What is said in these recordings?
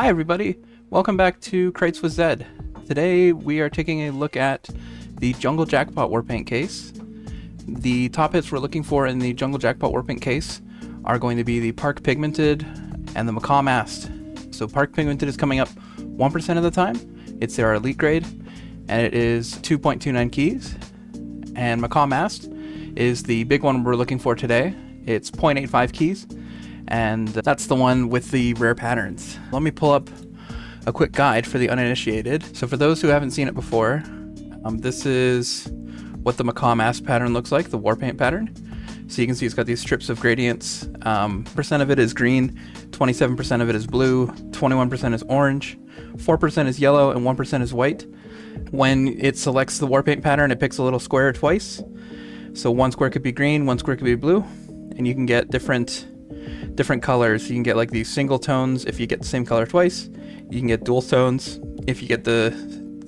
Hi everybody, welcome back to Crates with Zed. Today we are taking a look at the Jungle Jackpot Warpaint case. The top hits we're looking for in the Jungle Jackpot Warpaint case are going to be the Park Pigmented and the Macaw Mast. So Park Pigmented is coming up 1% of the time. It's their elite grade and it is 2.29 keys. And Macaw Mast is the big one we're looking for today. It's 0.85 keys. And that's the one with the rare patterns. Let me pull up a quick guide for the uninitiated. So for those who haven't seen it before, this is what the Macaw Mast pattern looks like, the Warpaint pattern. So you can see it's got these strips of gradients. Percent of it is green, 27% of it is blue, 21% is orange, 4% is yellow, and 1% is white. When it selects the Warpaint pattern, it picks a little square twice. So one square could be green, one square could be blue, and you can get different colors. You can get like these single tones if you get the same color twice. You can get dual tones if you get the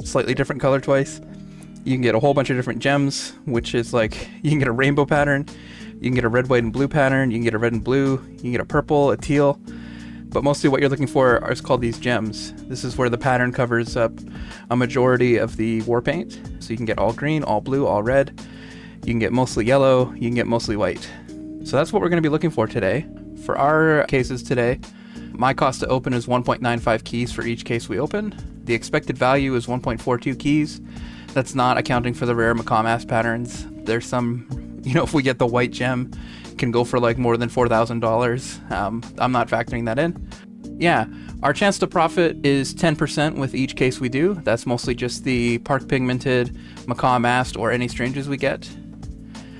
slightly different color twice. You can get a whole bunch of different gems, which is like you can get a rainbow pattern, you can get a red, white, and blue pattern, you can get a red and blue, you can get a purple, a teal. But mostly what you're looking for is called these gems. This is where the pattern covers up a majority of the Warpaint. So you can get all green, all blue, all red. You can get mostly yellow, you can get mostly white. So that's what we're going to be looking for today. For our cases today, my cost to open is 1.95 keys for each case we open. The expected value is 1.42 keys. That's not accounting for the rare Macaw Mast patterns. There's some, if we get the white gem, it can go for like more than $4,000. I'm not factoring that in. Yeah, our chance to profit is 10% with each case we do. That's mostly just the Park Pigmented, Macaw Mast, or any stranges we get.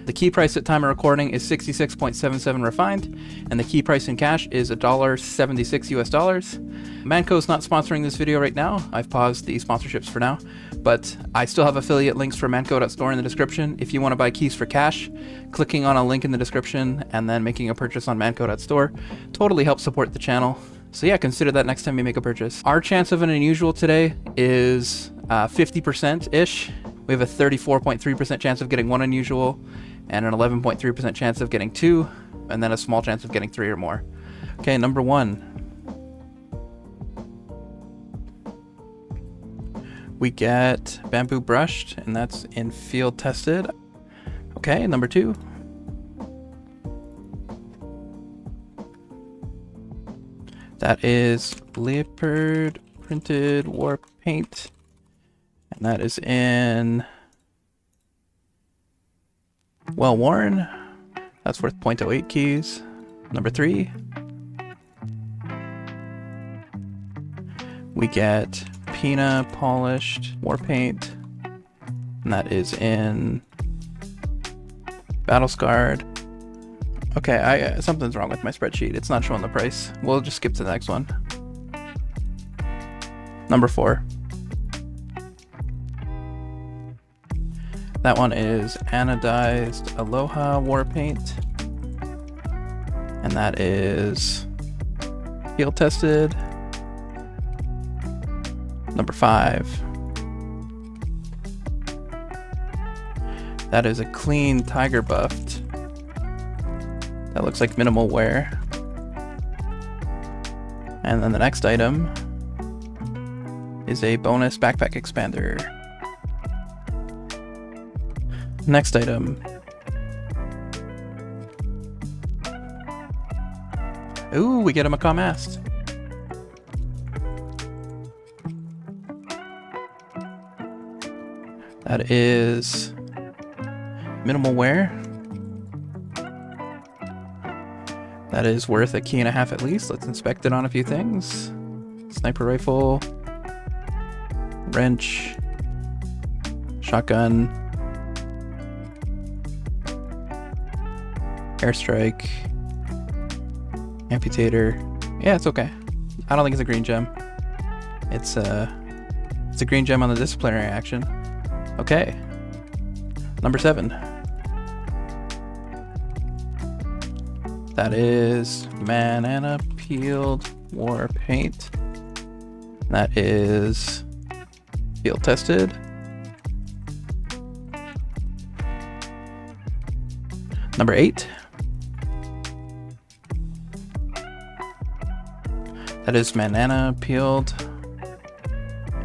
The key price at time of recording is 66.77 refined, and the key price in cash is $1.76 US. Manco is not sponsoring this video right now. I've paused the sponsorships for now, but I still have affiliate links for manco.store in the description. If you want to buy keys for cash, clicking on a link in the description and then making a purchase on manco.store totally helps support the channel. So yeah, consider that next time you make a purchase. Our chance of an unusual today is 50%-ish. We have a 34.3% chance of getting one unusual, and an 11.3% chance of getting two, and then a small chance of getting three or more. Okay, number one. We get Bamboo Brushed, and that's in Field Tested. Okay, number two. That is Leopard Printed Warpaint, and that is in Well Worn. That's worth 0.08 keys. Number three. We get Pina Polished Warpaint, and that is in Battle Scarred. Okay, something's wrong with my spreadsheet. It's not showing the price. We'll just skip to the next one. Number four. That one is Anodized Aloha Warpaint, and that is Field Tested. Number five. That is a clean Tiger Buffed. That looks like minimal wear. And then the next item is a bonus backpack expander. Next item. Ooh, we get a Macaw Mast. That is minimal wear. That is worth a key and a half at least. Let's inspect it on a few things. Sniper rifle, wrench, shotgun, airstrike, amputator. Yeah, it's okay. I don't think it's a green gem. It's a green gem on the disciplinary action. Okay. Number seven. That is Banana Peeled Warpaint. That is Field Tested. Number 8. That is banana peeled.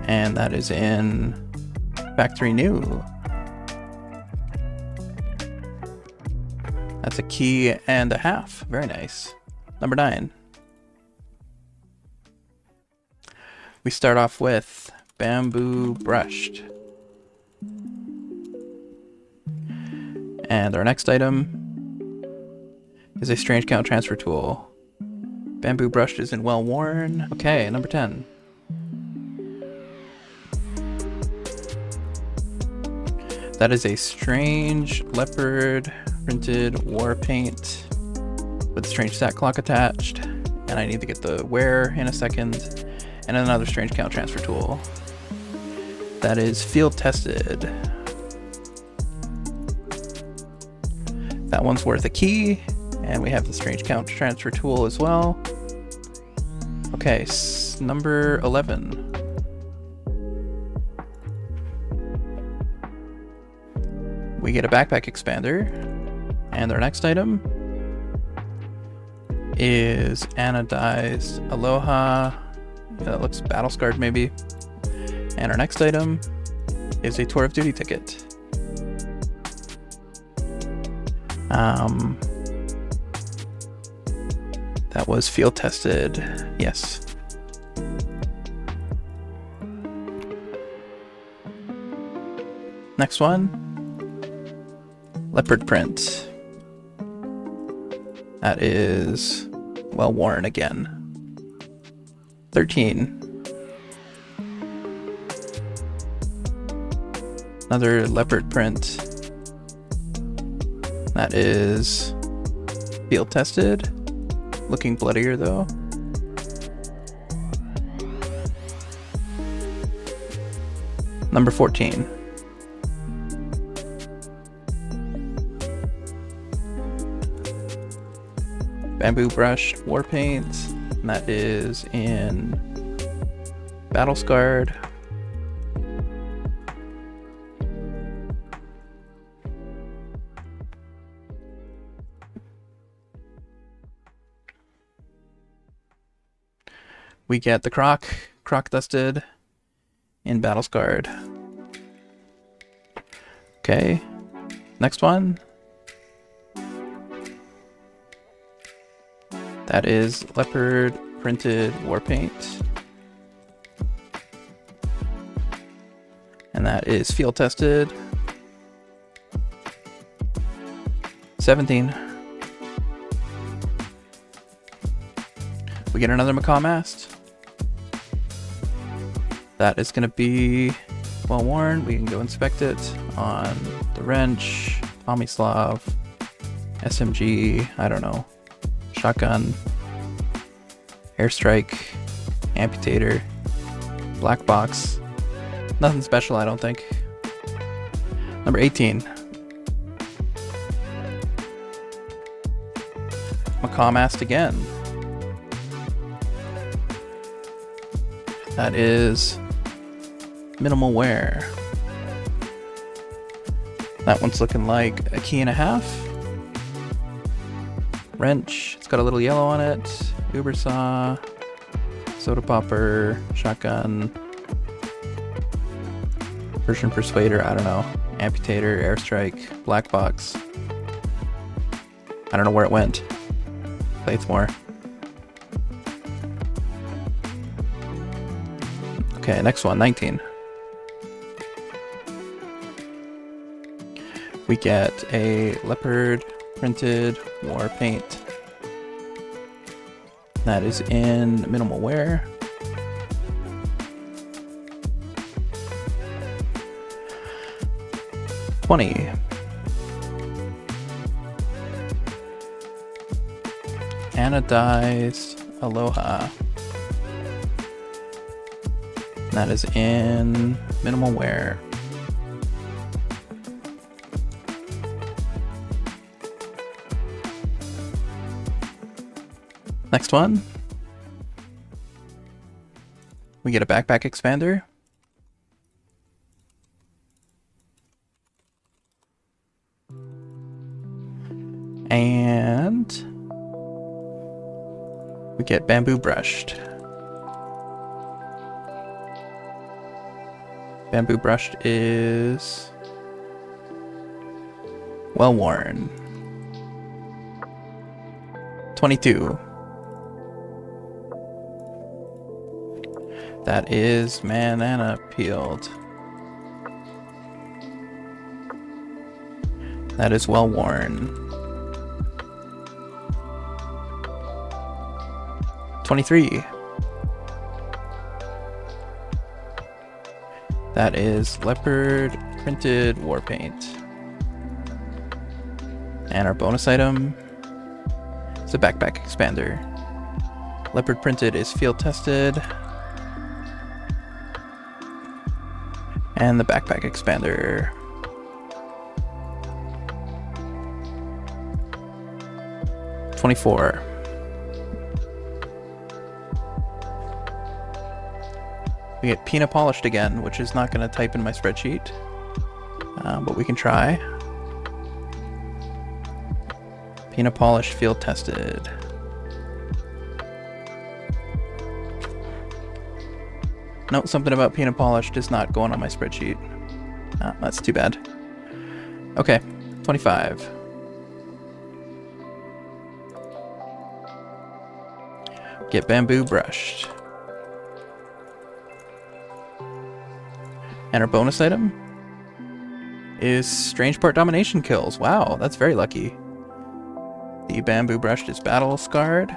And that is in factory new. That's a key and a half. Very nice. Number 9. We start off with bamboo brushed. And our next item is a strange count transfer tool. Bamboo brushed is in well worn. Okay, number 10. That is a strange leopard printed war paint with a strange stat clock attached. And I need to get the wear in a second. And another strange count transfer tool. That is field tested. That one's worth a key. And we have the strange count transfer tool as well. Okay, number 11. We get a backpack expander, and our next item is anodized Aloha. Yeah, that looks battle scarred maybe. And our next item is a tour of duty ticket. That was field tested. Yes. Next one. Leopard print. That is well worn again. 13. Another leopard print. That is field tested. Looking bloodier though. Number 14. Bamboo brush war paint, and that is in battle scarred. We get the croc dusted in battle scarred. Okay, next one. That is leopard printed war paint. And that is field tested. 17. We get another macaw mast. That is going to be well worn. We can go inspect it on the wrench, Tomislav, SMG, I don't know. Shotgun, airstrike, amputator, black box. Nothing special, I don't think. Number 18. Macaw mast again. That is minimal wear. That one's looking like a key and a half. Wrench, it's got a little yellow on it. Uber saw, soda popper, shotgun, Persian persuader, I don't know. Amputator, airstrike, black box. I don't know where it went. Plaithmore. Okay, next one, 19. We get a leopard printed war paint. That is in minimal wear. $20. Anodized Aloha. That is in minimal wear. Next one. We get a backpack expander. And we get bamboo brushed. Bamboo brushed is well worn. 22. That is banana peeled. That is well worn. 23. That is leopard printed war paint. And our bonus item is a backpack expander. Leopard printed is field tested. And the backpack expander. $24. We get peanut polished again, which is not going to type in my spreadsheet, but we can try. Peanut polished field tested. No, something about peanut polished is not going on my spreadsheet. That's too bad. Okay, 25. Get bamboo brushed. And our bonus item is strange part domination kills. Wow, that's very lucky. The bamboo brushed is battle scarred.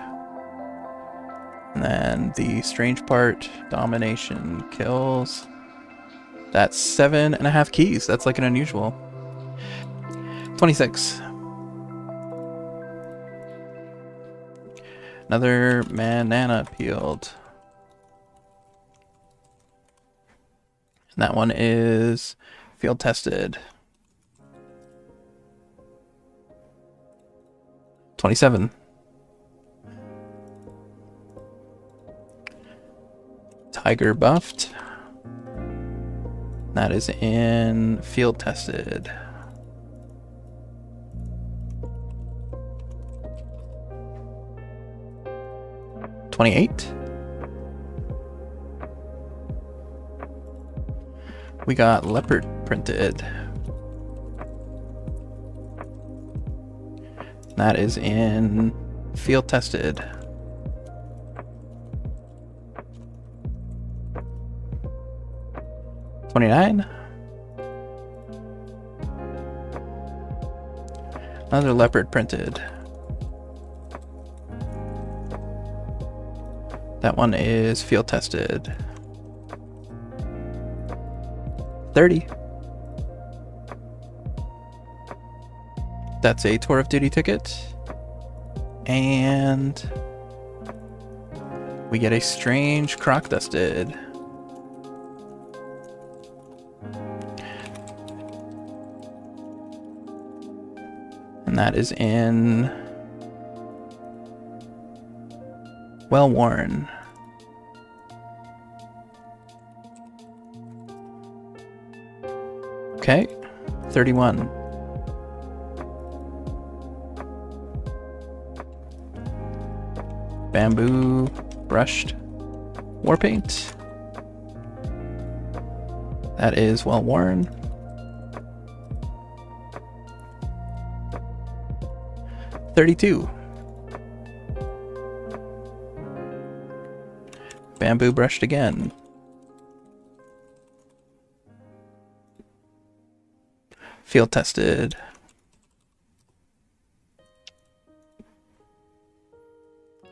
And then the strange part domination kills. That's 7.5 keys. That's like an unusual. 26. Another banana peeled. And that one is field tested. 27. Tiger buffed. That is in field tested. 28. We got leopard printed. That is in field tested. 29. Another leopard printed. That one is field tested. 30. That's a tour of duty ticket. And we get a strange croc dusted. And that is in well worn. Okay, 31. Bamboo brushed war paint. That is well worn. 32. Bamboo brushed again. Field tested.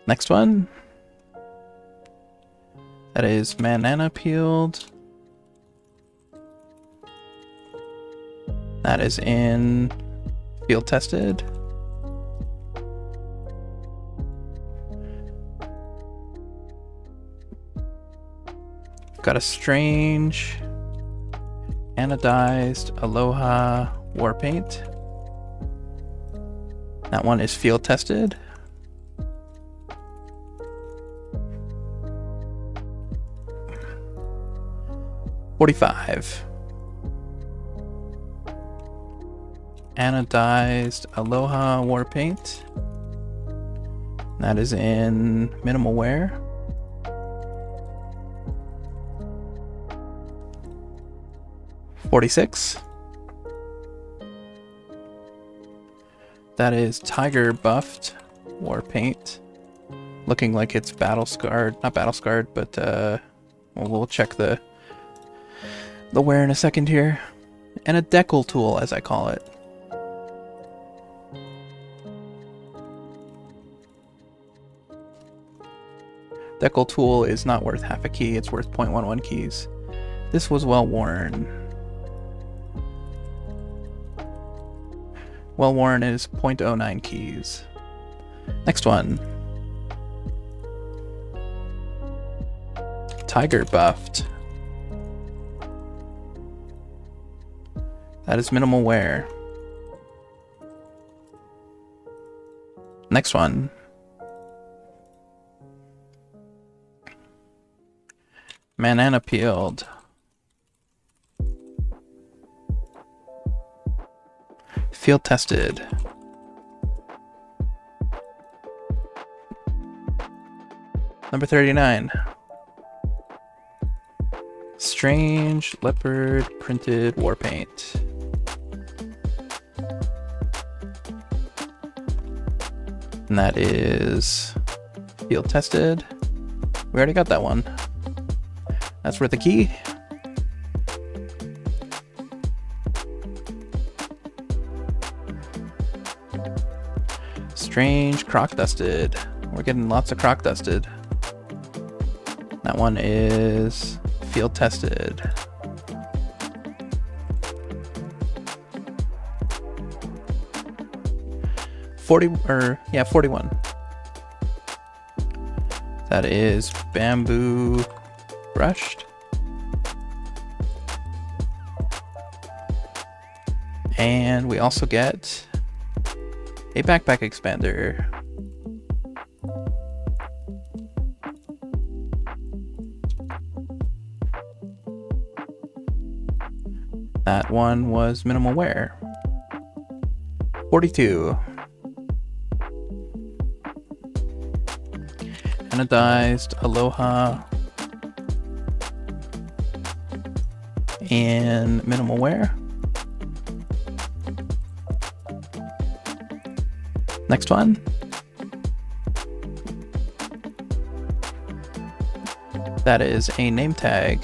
Next one. That is banana peeled. That is in field tested. Got a strange anodized Aloha war paint. That one is field tested. $45. Anodized Aloha war paint. That is in minimal wear. 46. That is Tiger Buffed War Paint. Looking like it's battle scarred. Not battle scarred, but well, we'll check the wear in a second here. And a decal tool, as I call it. Decal tool is not worth half a key, it's worth 0.11 keys. This was well worn. Well worn is 0.09 keys. Next one. Tiger Buffed. That is minimal wear. Next one. Banana Peeled. Field Tested. Number 39. Strange Leopard Printed War Paint. And that is Field Tested. We already got that one. That's worth a key. Strange Croc Dusted. We're getting lots of Croc Dusted. That one is Field Tested. Yeah, 41. That is Bamboo Brushed. And we also get a backpack expander. That one was minimal wear. 42. Anodized Aloha and minimal wear. Next one. That is a name tag.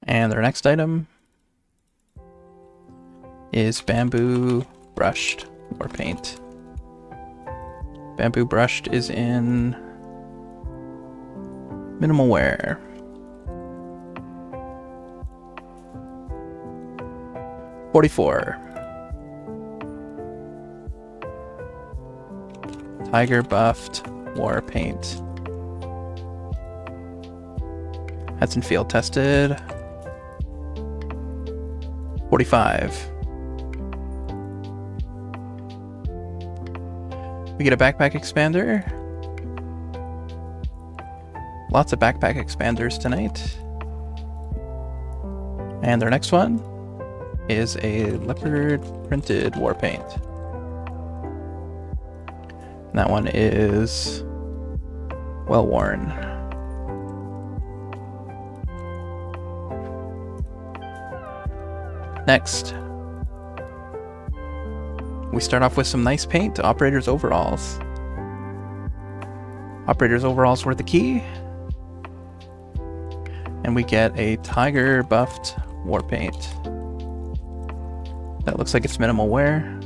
And our next item is Bamboo Brushed War Paint. Bamboo Brushed is in minimal wear. $44. Tiger Buffed War Paint. That's in Field Tested. 45. We get a backpack expander. Lots of backpack expanders tonight. And our next one is a leopard printed war paint. And that one is well worn. Next, we start off with some nice paint, Operator's Overalls. Operator's Overalls worth a key. And we get a Tiger Buffed War Paint. That looks like it's minimal wear.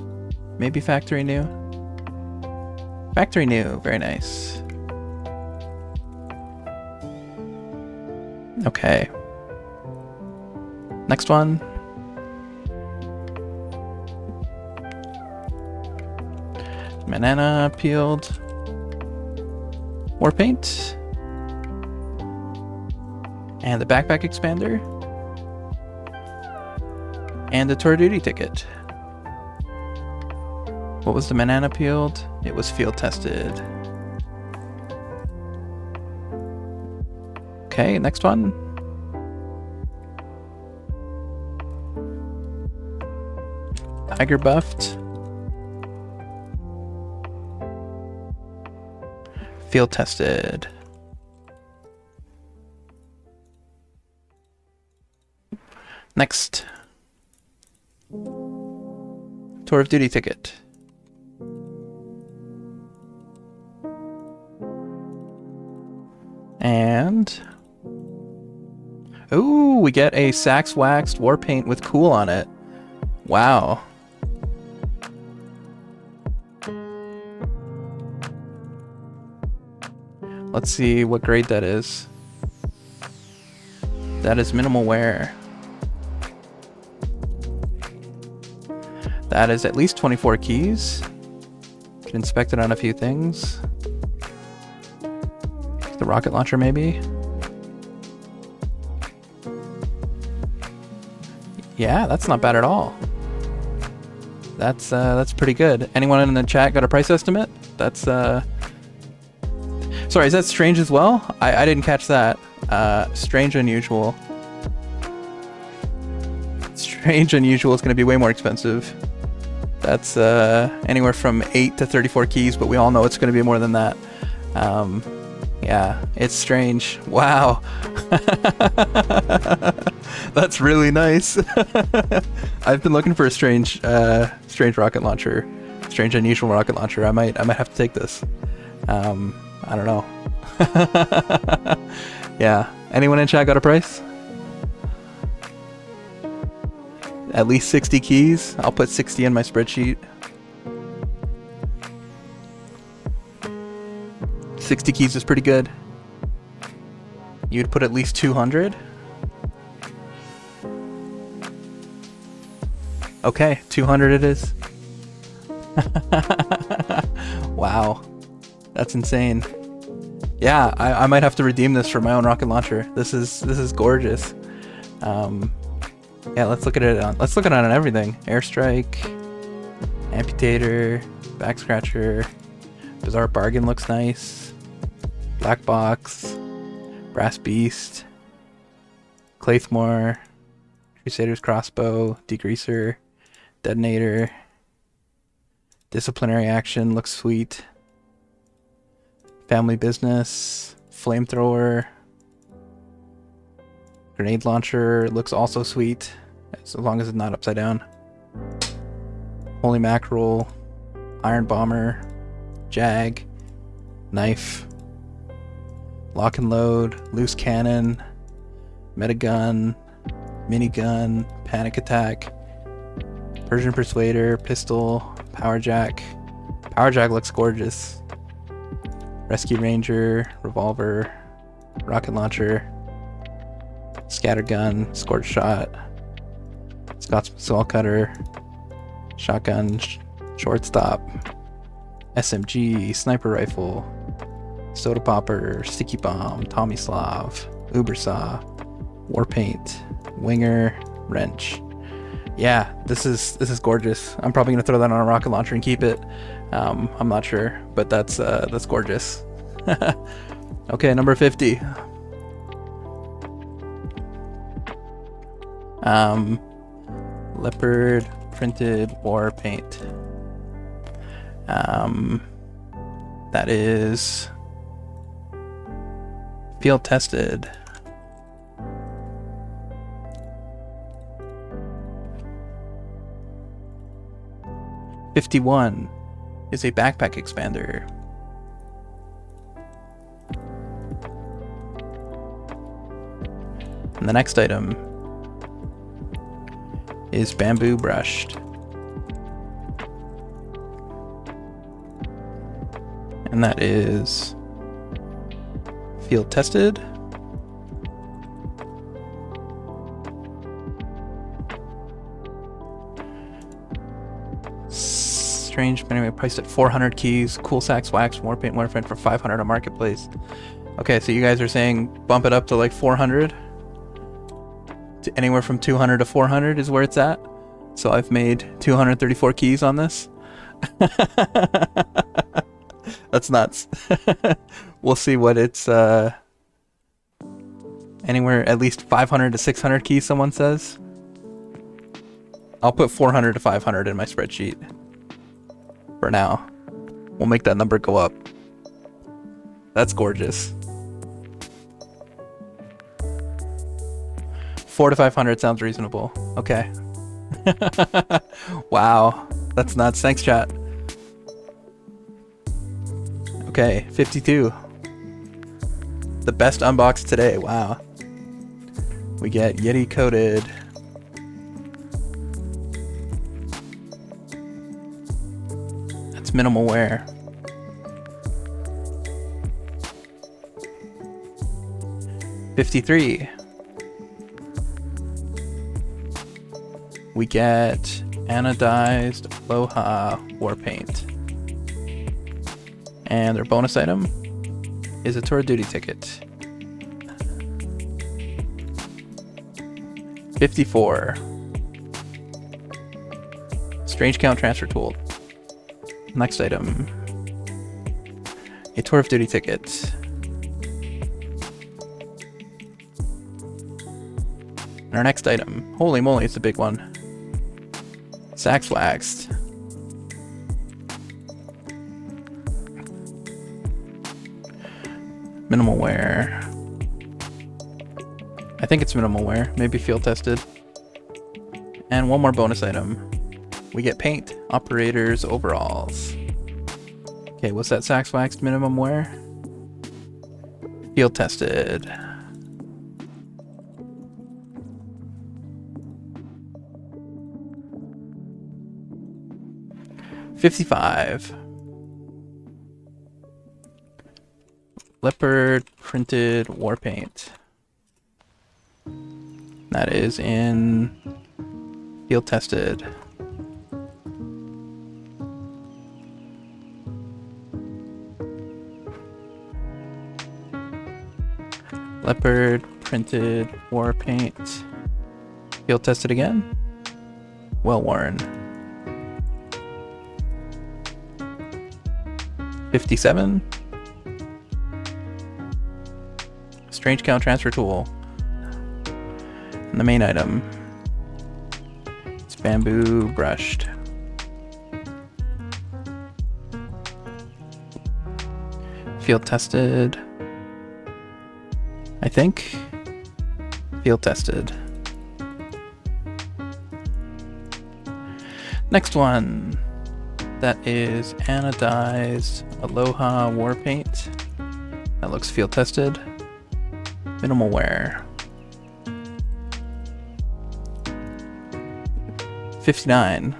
Maybe factory new. Factory new, very nice. Okay. Next one. Banana Peeled War Paint. And the backpack expander. And the tour duty ticket. What was the banana peeled? It was Field Tested. Okay, next one. Tiger buffed. Field tested. Next. Tour of Duty ticket. And ooh, we get a Sax Waxed war paint with cool on it. Wow. Let's see what grade that is. That is minimal wear. That is at least 24 keys. Can inspect it on a few things. The rocket launcher, maybe. Yeah, that's not bad at all. That's pretty good. Anyone in the chat got a price estimate? That's sorry, is that strange as well? I didn't catch that. Strange Unusual. Strange Unusual is going to be way more expensive. That's anywhere from 8 to 34 keys, but we all know it's going to be more than that. Yeah, it's strange. Wow. That's really nice. I've been looking for a strange rocket launcher. Strange Unusual rocket launcher. I might have to take this. I don't know. Yeah. Anyone in chat got a price? At least 60 keys. I'll put 60 in my spreadsheet. 60 keys is pretty good. You'd put at least 200? Okay, 200 it is. Wow. That's insane. Yeah, I might have to redeem this for my own rocket launcher. This is gorgeous. Yeah, let's look at it on everything. Airstrike, Amputator, Back Scratcher, Bizarre Bargain looks nice. Black Box, Brass Beast, Claymore, Crusader's Crossbow, Degreaser, Detonator, Disciplinary Action looks sweet. Family Business, Flamethrower, Grenade Launcher looks also sweet, as long as it's not upside down. Holy Mackerel, Iron Bomber, Jag, Knife, Lock and Load, Loose Cannon, Metagun, Minigun, Panic Attack, Persian Persuader, Pistol, Power Jack. Power Jack looks gorgeous. Rescue Ranger, Revolver, Rocket Launcher, Scattergun, Scorch Shot, Scotsman Saw Cutter, Shotgun, Shortstop, SMG, Sniper Rifle, Soda Popper, Sticky Bomb, Tommy Slav, Uber Saw, Warpaint, Winger, Wrench. Yeah, this is gorgeous. I'm probably gonna throw that on a rocket launcher and keep it. I'm not sure, but that's gorgeous. Okay, number 50. Leopard printed war paint. That is field tested. $51 is a backpack expander. And the next item is bamboo brushed. And that is field tested. Strange, but anyway, priced at 400 keys. Cool Sax Wax, Warpaint, Warframe for 500 on Marketplace. Okay, so you guys are saying bump it up to like 400? To anywhere from 200 to 400 is where it's at. So I've made 234 keys on this. That's nuts. We'll see what it's anywhere at least 500 to 600 keys, someone says. I'll put 400 to 500 in my spreadsheet for now. We'll make that number go up. That's gorgeous. 400 to 500 sounds reasonable. Okay. Wow, that's nuts. Thanks, chat. Okay, 52. The best unboxed today. Wow. We get Yeti coated. That's minimal wear. $53. We get anodized Aloha war paint. And their bonus item is a tour of duty ticket. 54. Strange count transfer tool. Next item. A tour of duty ticket. And our next item. Holy moly, it's a big one. Sax waxed. Minimal wear. I think it's minimal wear, maybe field tested. And one more bonus item. We get paint, operators, overalls. Okay, what's that sax waxed minimum wear? Field tested. $55. Leopard printed war paint. That is in field tested. Leopard printed war paint. Field tested again. Well worn. 57. Strange count transfer tool. And the main item. It's bamboo brushed. Field tested. I think. Field tested. Next one. That is anodized Aloha war paint. That looks field tested. Minimal wear. 59.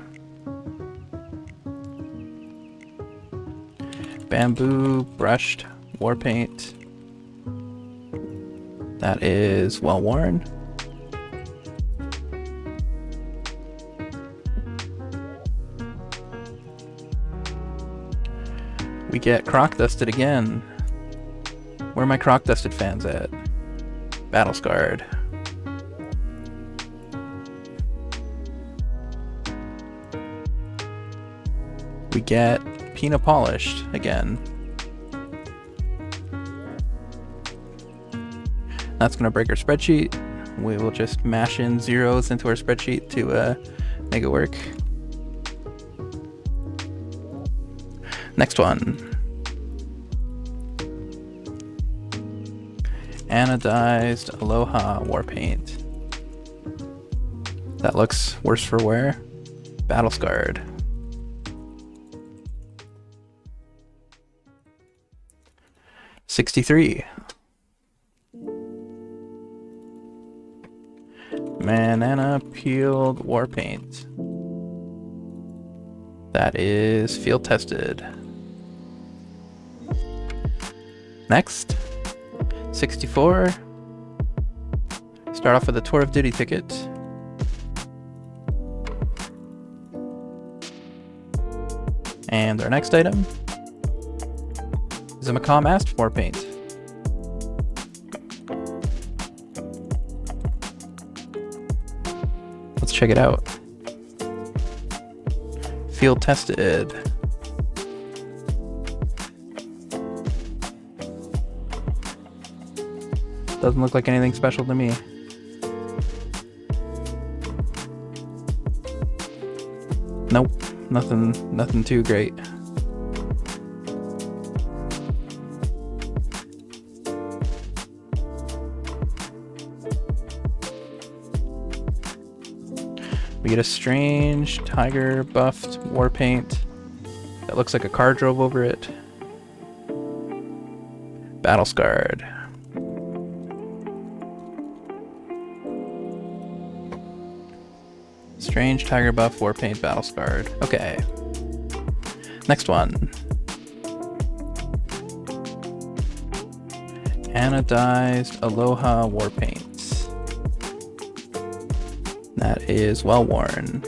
Bamboo brushed war paint. That is well worn. We get croc dusted again. Where are my croc dusted fans at? Battle scarred. We get Pina polished again. That's gonna break our spreadsheet. We will just mash in zeros into our spreadsheet to make it work. Next one. Anodized Aloha war paint. That looks worse for wear. Battle scarred. $63. Banana peeled war paint. That is field tested. Next, 64. Start off with a tour of duty ticket. And our next item is a Macaw Mast war paint. Let's check it out. Field tested. Doesn't look like anything special to me. Nope, nothing too great. We get a strange tiger buffed war paint that looks like a car drove over it. Battle scarred. Strange tiger buff war paint battle scarred. Okay. Next one. Anodized Aloha war paint. That is well worn.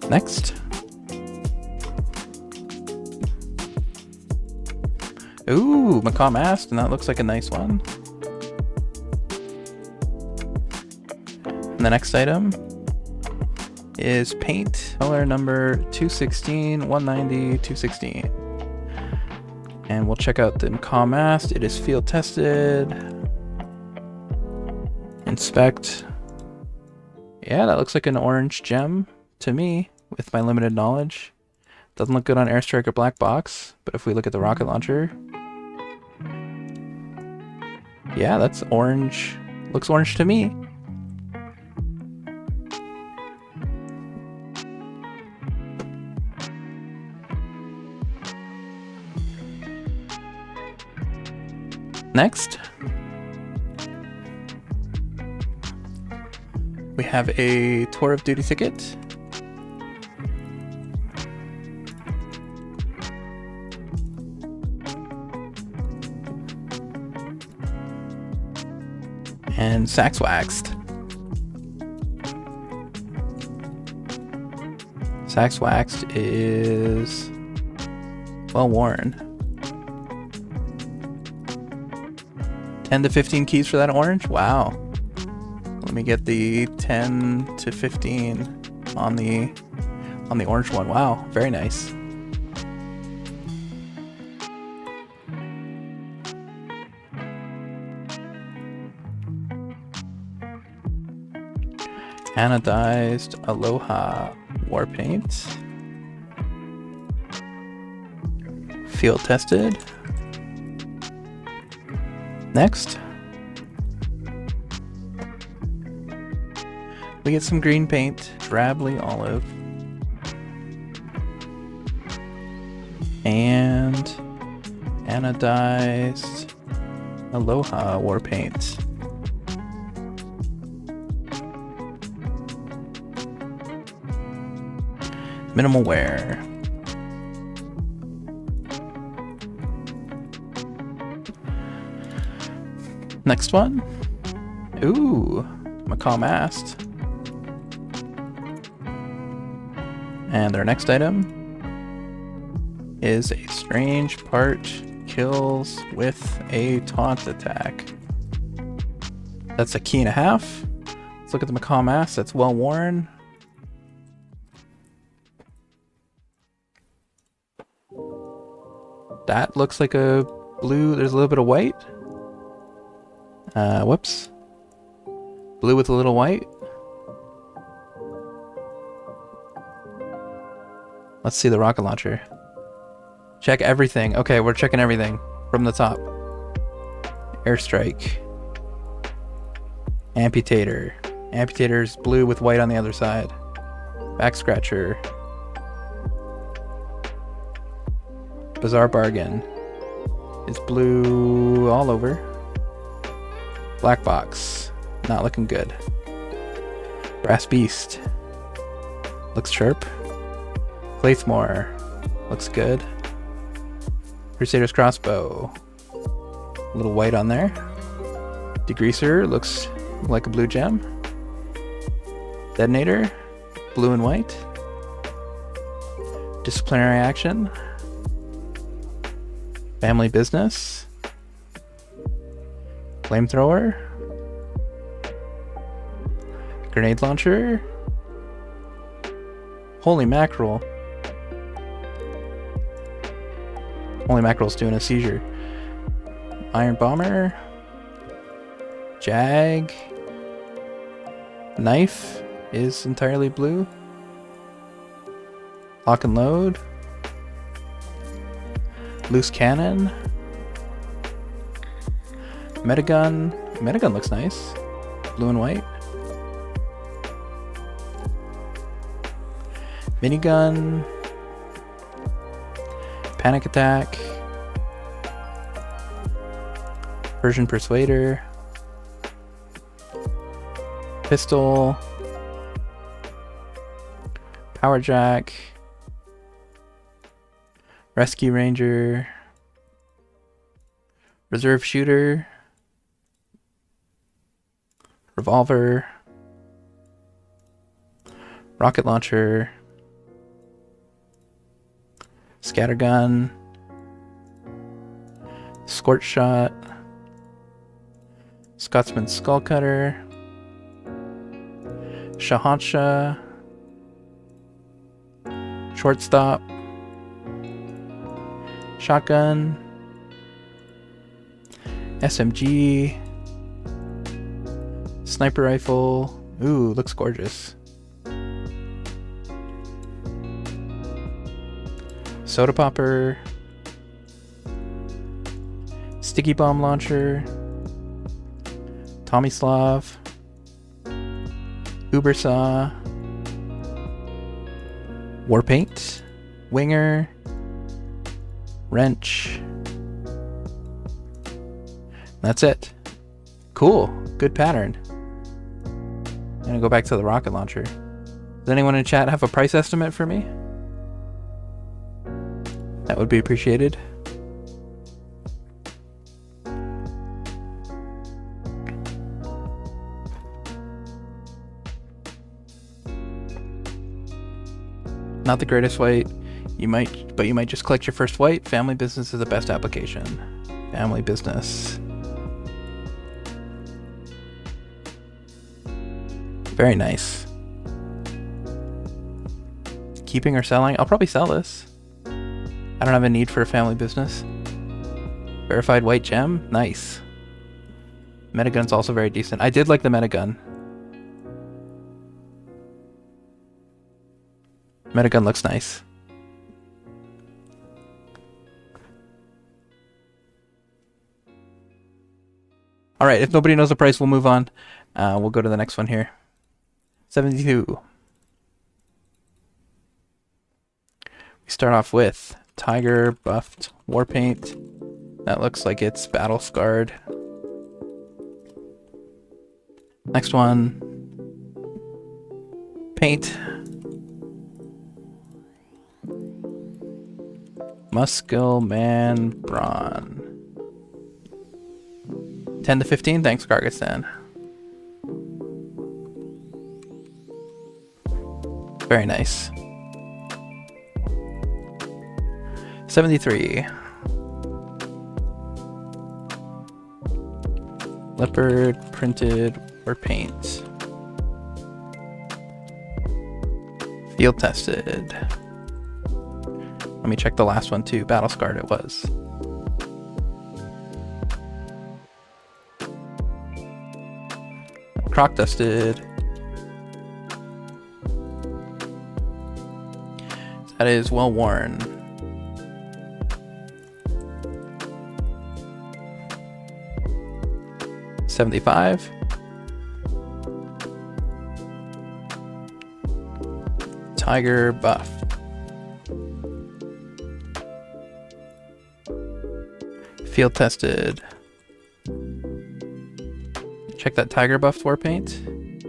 Next. Ooh, Macaw Mask, and that looks like a nice one. And the next item is paint, color number 216, 190, 216. And we'll check out the Macaw Mask. It is field tested. Inspect. Yeah, that looks like an orange gem to me with my limited knowledge. Doesn't look good on Airstrike or Black Box, but if we look at the rocket launcher, yeah, that's orange. Looks orange to me. Next, we have a Tour of Duty ticket. And Sax Waxed. Sax Waxed is well worn. 10 to 15 keys for that orange? Wow. Let me get the 10 to 15 on the orange one. Wow, very nice. Anodized Aloha war paint. Field tested. Next, we get some green paint, Drably Olive, and anodized Aloha war paint. Minimal wear. Next one. Ooh, Macaw Mask. And our next item is a strange part kills with a taunt attack. That's a key and a half. Let's look at the Macaw Mask. That's well worn. That looks like a blue. There's a little bit of white. Whoops. Blue with a little white. Let's see the rocket launcher. Check everything. Okay, we're checking everything from the top. Airstrike. Amputator. Amputator's blue with white on the other side. Back scratcher. Bizarre Bargain is blue all over. Black Box, not looking good. Brass Beast looks sharp. Claithmore looks good. Crusader's Crossbow, a little white on there. Degreaser looks like a blue gem. Detonator, blue and white. Disciplinary Action. Family Business. Flamethrower. Grenade Launcher. Holy mackerel. Holy mackerel's doing a seizure. Iron Bomber. Jag. Knife is entirely blue. Lock and load. Loose cannon. Metagun. Metagun looks nice. Blue and white. Minigun. Panic attack. Persian Persuader. Pistol. Power Jack. Rescue Ranger. Reserve Shooter. Revolver. Rocket Launcher. Scattergun. Scorch Shot. Scotsman Skullcutter. Shahansha. Shortstop. Shotgun. SMG. Sniper rifle. Ooh, looks gorgeous. Soda popper. Sticky bomb launcher. Tomislav. Uber saw. Warpaint. Winger. Wrench. That's it. Cool. Good pattern. I'm gonna go back to the rocket launcher. Does anyone in chat have a price estimate for me? That would be appreciated. Not the greatest white. You might just collect your first white. Family business is the best application. Family business. Very nice. Keeping or selling? I'll probably sell this. I don't have a need for a family business. Verified white gem? Nice. Metagun's also very decent. I did like the Metagun. Metagun looks nice. Alright, if nobody knows the price, we'll move on. We'll go to the next one here. 72. We start off with Tiger buffed Warpaint. That looks like it's battle scarred. Next one. Paint. Muskelman Brawn. 10 to 15, thanks Gargastan. Very nice. 73. Leopard printed or paint. Field tested. Let me check the last one too. Battle scarred it was. Croc dusted. That is well worn. $75. Tiger buff. Field tested. Check that Tiger buff war paint.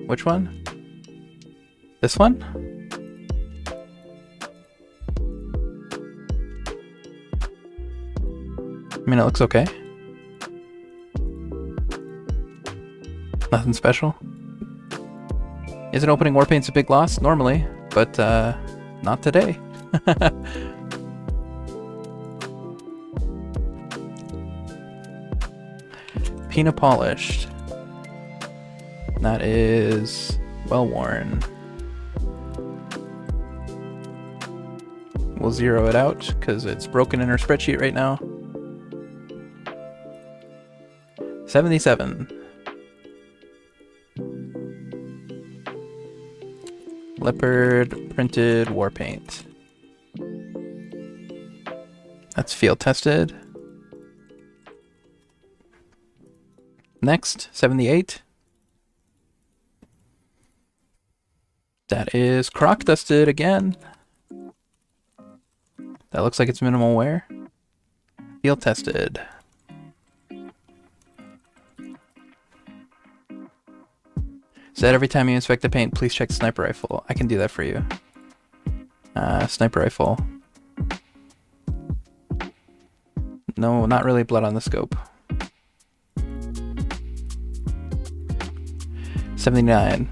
Which one? This one? I mean, it looks okay. Nothing special. Isn't opening Warpaint's a big loss? Normally, but not today. Peanut polished. That is well worn. We'll zero it out because it's broken in our spreadsheet right now. 77. Leopard printed war paint. That's field tested. Next, 78. That is croc dusted again. That looks like it's minimal wear. Field tested. Said every time you inspect the paint, please check sniper rifle. I can do that for you. Sniper rifle. No, not really blood on the scope. 79.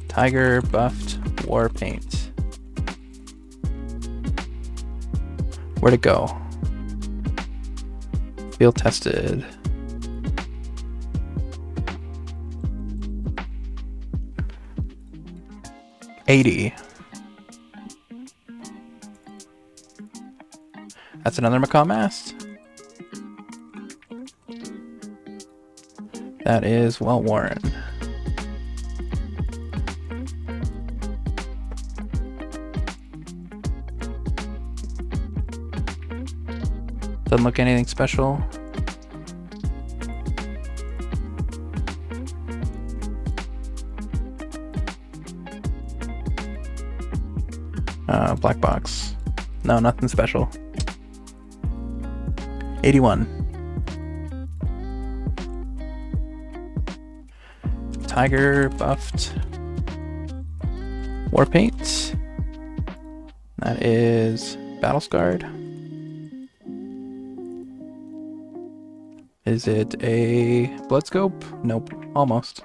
Tiger buffed war paint. Where'd it go? Field tested. $80. That's another macaw mast. That is well worn. Doesn't look anything special. Black box. No, nothing special. 81. Tiger buffed war paint. That is battle scarred. Is it a blood scope? Nope, almost.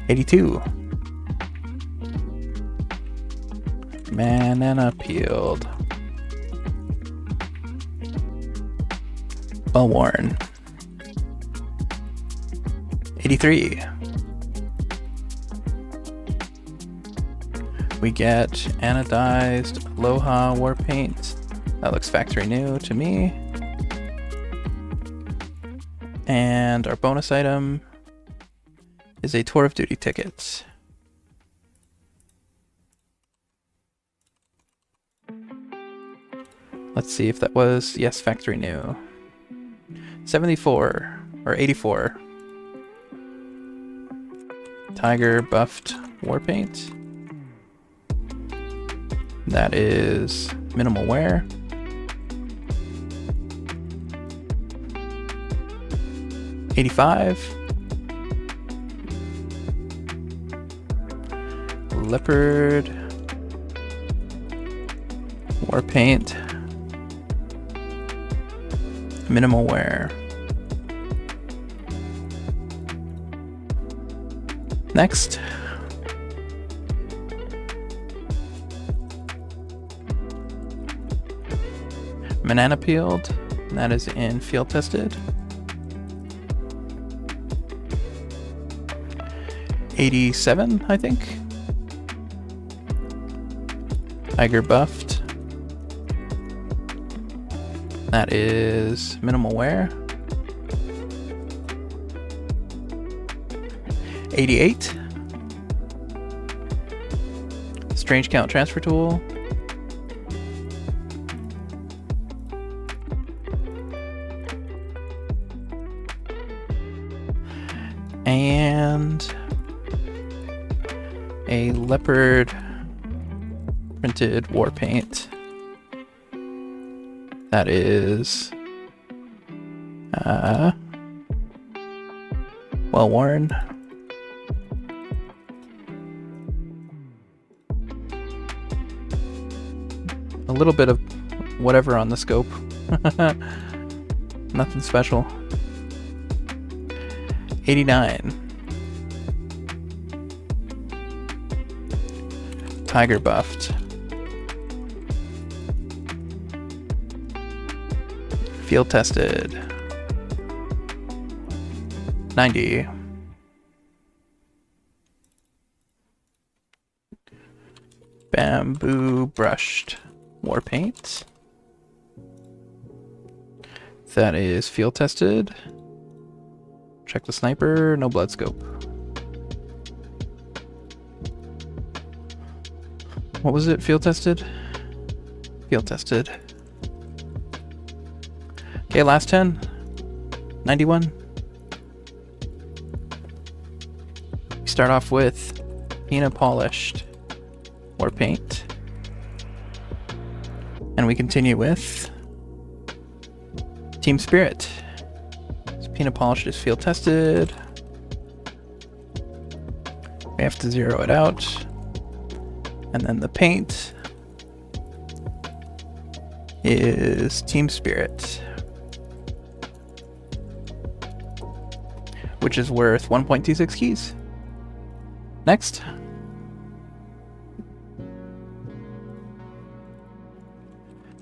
82. Banana peeled. Well worn. 83. We get anodized Aloha war paint. That looks factory new to me. And our bonus item is a tour of duty ticket. Let's see if that was, yes, factory new. 74 or 84. Tiger buffed war paint. That is minimal wear. 85. Leopard war paint. Minimal wear. Next. Banana peeled. That is in field tested. 87, I think. Tiger buffed. That is minimal wear. 88. Strange count transfer tool. And a leopard printed war paint. That is well worn. A little bit of whatever on the scope. Nothing special. 89. Tiger buffed. Field tested. 90. Bamboo brushed war paint. That is field tested. Check the sniper, no blood scope. What was it? Field tested? Field tested. Okay, last 10. 91. We start off with Pina Polished War Paint. And we continue with Team Spirit. So Pina Polished is field tested. We have to zero it out. And then the paint is Team Spirit, which is worth 1.26 keys. Next.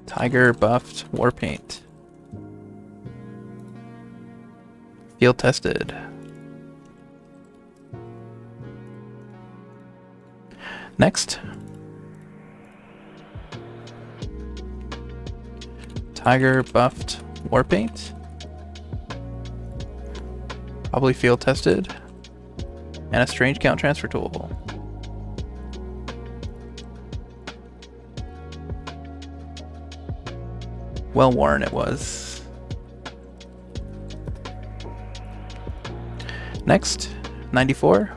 Tiger Buffed War Paint. Field tested. Next. Tiger Buffed War Paint. Probably field tested. And a Strange Count Transfer Tool. Well worn it was. Next, 94.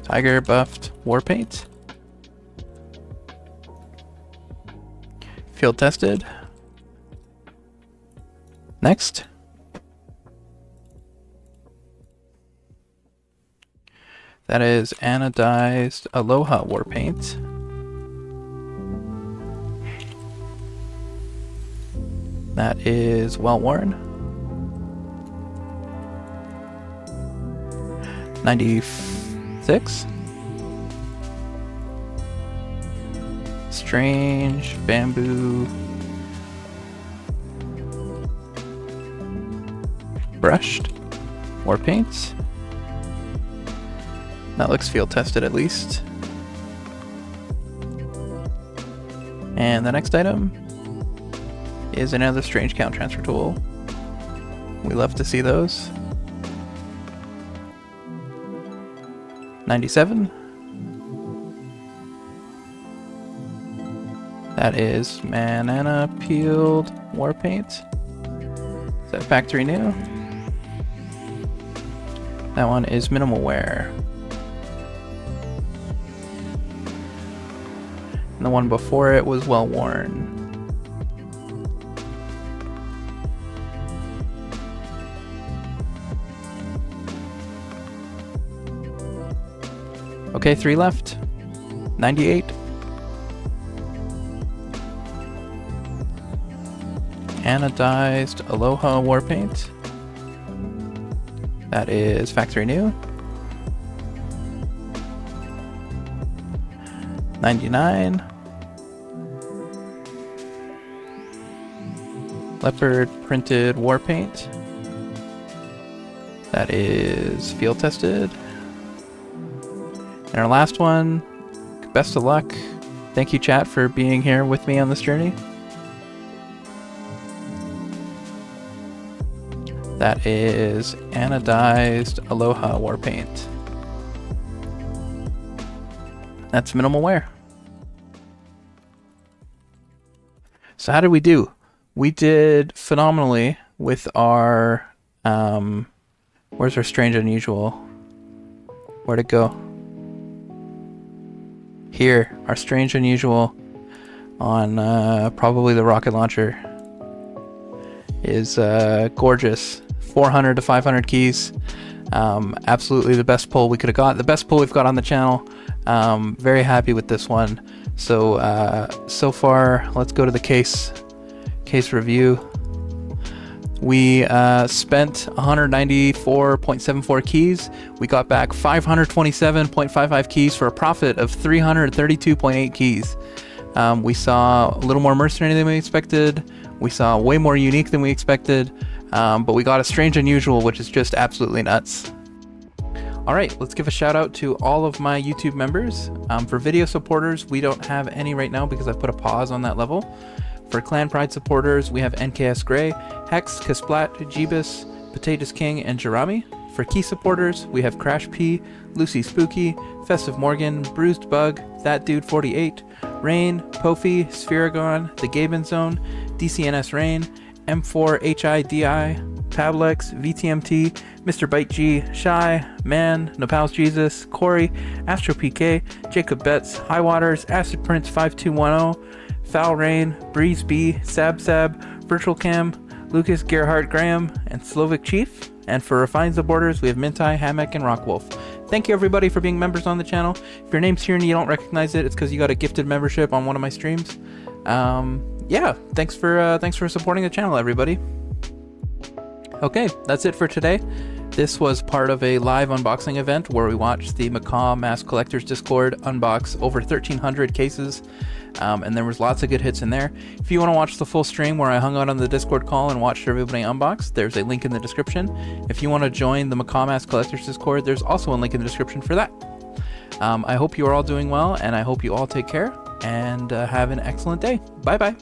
Tiger Buffed War Paint. Field tested. Next. That is Anodized Aloha War Paint. That is well worn. 96. Strange Bamboo Brushed War Paint. That looks field tested at least. And the next item is another Strange Count Transfer Tool. We love to see those. 97. That is Banana Peeled War Paint. Is that factory new? That one is minimal wear. And the one before it was well worn. Okay, 3 left. 98. Anodized Aloha War Paint. That is factory new. 99. Leopard Printed War Paint. That is field tested. And our last one, best of luck. Thank you, chat, for being here with me on this journey. That is Anodized Aloha War Paint. That's minimal wear. So how did we do? We did phenomenally with our, where's our Strange Unusual? Where'd it go? Here, our Strange Unusual on probably the rocket launcher is gorgeous. 400 to 500 keys. Absolutely the best pull we could have got. The best pull we've got on the channel. Very happy with this one. So so far, let's go to the case review. We spent 194.74 keys. We got back 527.55 keys for a profit of 332.8 keys. We saw a little more mercenary than we expected. We saw way more unique than we expected. But we got a Strange Unusual, which is just absolutely nuts. All right, let's give a shout out to all of my YouTube members. For video supporters, we don't have any right now because I've put a pause on that level. For Clan Pride supporters, we have NKS Gray, Hex, Kasplat, Jeebus, Potatoes King, and Jerami. For Key supporters, we have Crash P, Lucy Spooky, Festive Morgan, Bruised Bug, That Dude 48, Rain, Pofi, Spheragon, The Gaben Zone, DCNS Rain, M4HIDI, Pablex, VTMT, Mr. Bite G, Shy, Man, Nepal's Jesus, Corey, Astro PK, Jacob Betts, High Waters, Acid Prince 5210, Foul Rain, Breeze B, Sab, Virtual Cam, Lucas Gerhardt Graham, and Slovak Chief. And for Refined supporters, we have Mintai, Hammock, and Rockwolf. Thank you everybody for being members on the channel. If your name's here and you don't recognize it, it's because you got a gifted membership on one of my streams. Yeah, thanks for supporting the channel, everybody. Okay, that's it for today. This was part of a live unboxing event where we watched the Macaw Mask Collectors Discord unbox over 1,300 cases, and there was lots of good hits in there. If you want to watch the full stream where I hung out on the Discord call and watched everybody unbox, there's a link in the description. If you want to join the Macaw Mask Collectors Discord, there's also a link in the description for that. I hope you are all doing well, and I hope you all take care and have an excellent day. Bye-bye.